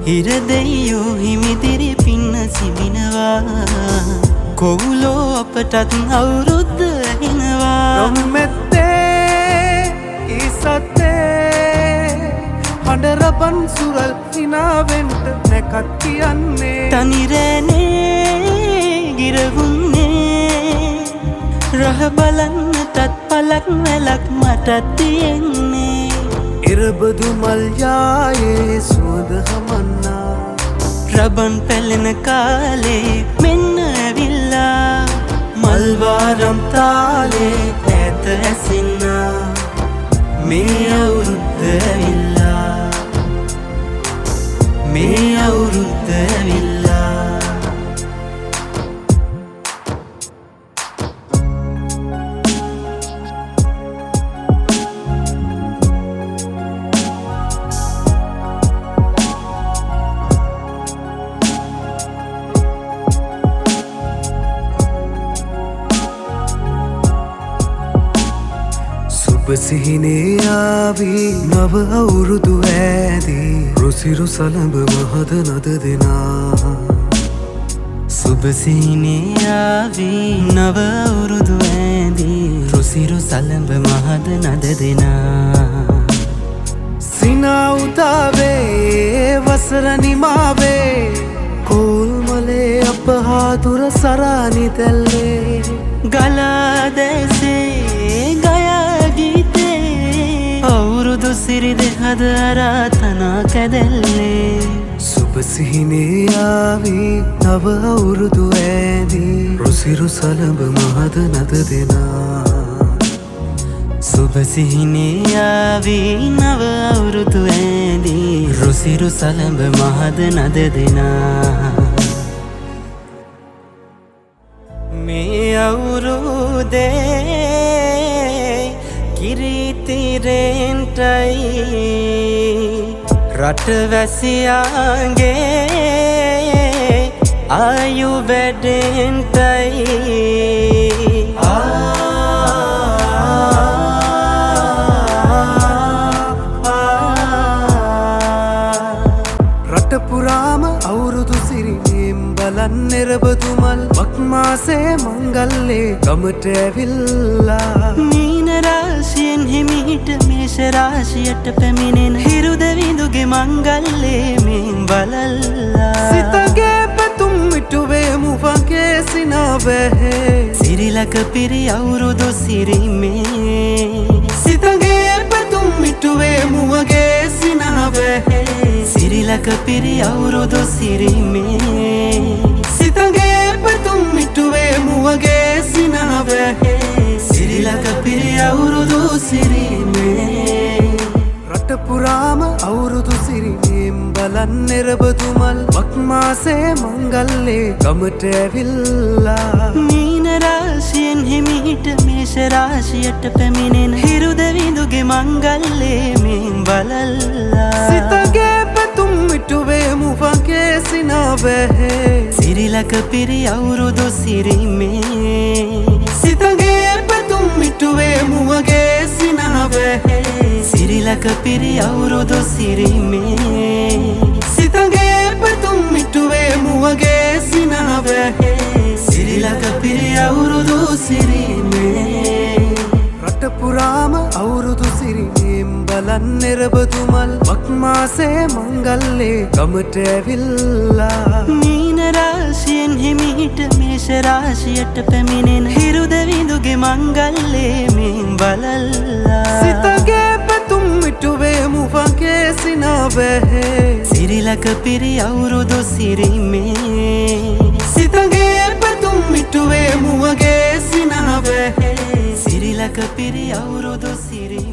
හිරදෙයෝ හිමිදිරි පින්න සිමිනවා කොවුලෝ අපටත් අවුරුද්ද එනවා රොම්මැත්තේ ඉසත්තේ හඬරබන් සුරල් හිනාවෙන්ට නැකත් කියන්නේ තනිරෑනේ ගිරවුන්නේ රහ බලන්නටත් පලක් වැලක් මටත් තියෙන්නේ ඉරබදු මල්යායේ සුවඳ හමන්නා රබන් පැලෙන කාලේ මෙන්න ඇවිල්ලා මල්වාරම් තාලේ ඈත ඇසෙන්නා මේ අවුරුද්ද ඇවිල්ලා මේ අවුරුද්ද ඇවිල්ලා සිහිනේ ආවී නව අවුරුදු ඇදී රුසිරු සලඹ මහද නද දෙනා සුබසිහිනේ ආවී නව අවුරුදු ඇදී රුසිරු සලඹ මහද නද දෙනා සිනා උදාවේ වසර නිමාවේ කෝල්මලේ අප හා දුර සරානි දැල්ලේ ගලා දැසේ අවුරුදු සිරි දෙහද අරාතනා කැදැල්ලේ සුබසිහිනේ ආවී නව අවුරුදු ඇදී රුසිරු සලඹ මහද නද දෙනා සුබසිහිනේ ආවී නව අවුරුදු ඇදී රුසිරු සලඹ මහද නද දෙනා මේ අවුරුදේ කිරිතිරෙන්ටයි රටවැසියාගේ ආයු වැඩෙන්ටයි රටපුරාම අවුරුදු සිරිනේම් බලන් එරබදුමල් වක්මාසේ මංගල්ලේ ගමට ඇවිල්ලා රාශියෙන් හිමිහිට මේෂ රාශියට පැමිණෙන හිරුදවිඳුගේ මංගල්ලේ මෙන් බලල්ලා සිතගේ පැතුම් මිටුවේ මුවගේ සිනාවැහේ සිරිලක පිරි අවුරුදු සිරිමේ සිතගේ පැතුම් මිටුවේ මුවගේ සිනාවැහේ සිරිලක පිරි අවුරුදු සිරිමේ සිතගේ පැතුම් මිටුවේ මුවගේ සිනාවැහේ සිරිලක පිරි අවුරුදු සිරිමේ රටපුරාම අවුරුදු සිරිනේම් බලන් එරබදුමල් වක්මාසේ මංගල්ලේ ගමට ඇවිල්ලා මීන රාශියෙන් හිමිහිට මේෂ රාශියට පැමිණෙන හිරුදවිඳුගේ මංගල්ලේ මෙන් බලල්ලා සිතගේ පැතුම් මිටුවේ මුවගේ සිනාවැහේ සිරිලක පිරි අවුරුදු සිරිමේ සිතගේ පැතුම් මිටුවේ මුවගේ සිනාවැහේ සිරිලක පිරි අවුරුදු සිරිමේ සිතගේ පැතුම් මිටුවේ මුවගේ සිනාවැහේ සිරිලක පිරි අවුරුදු සිරිමේ රටපුරාම අවුරුදු සිරිනේම් බලන් එරබදුමල් වක්මාසේ මංගල්ලේ ගමට ඇවිල්ලා මීන රාශියෙන් හිමිහිට මේෂ රාශියට පැමිණෙන හිරුදවිඳුගේ මංගල්ලේ මෙන් බලල්ලා සිතගේ පැතුම් මිටුවේ මුවගේ සිනාවැහේ සිරිලක පිරි අවුරුදු සිරිමේ සිතගේ පැතුම් මිටුවේ මුවගේ සිනාවැහේ සිරිලක පිරි අවුරුදු සිරි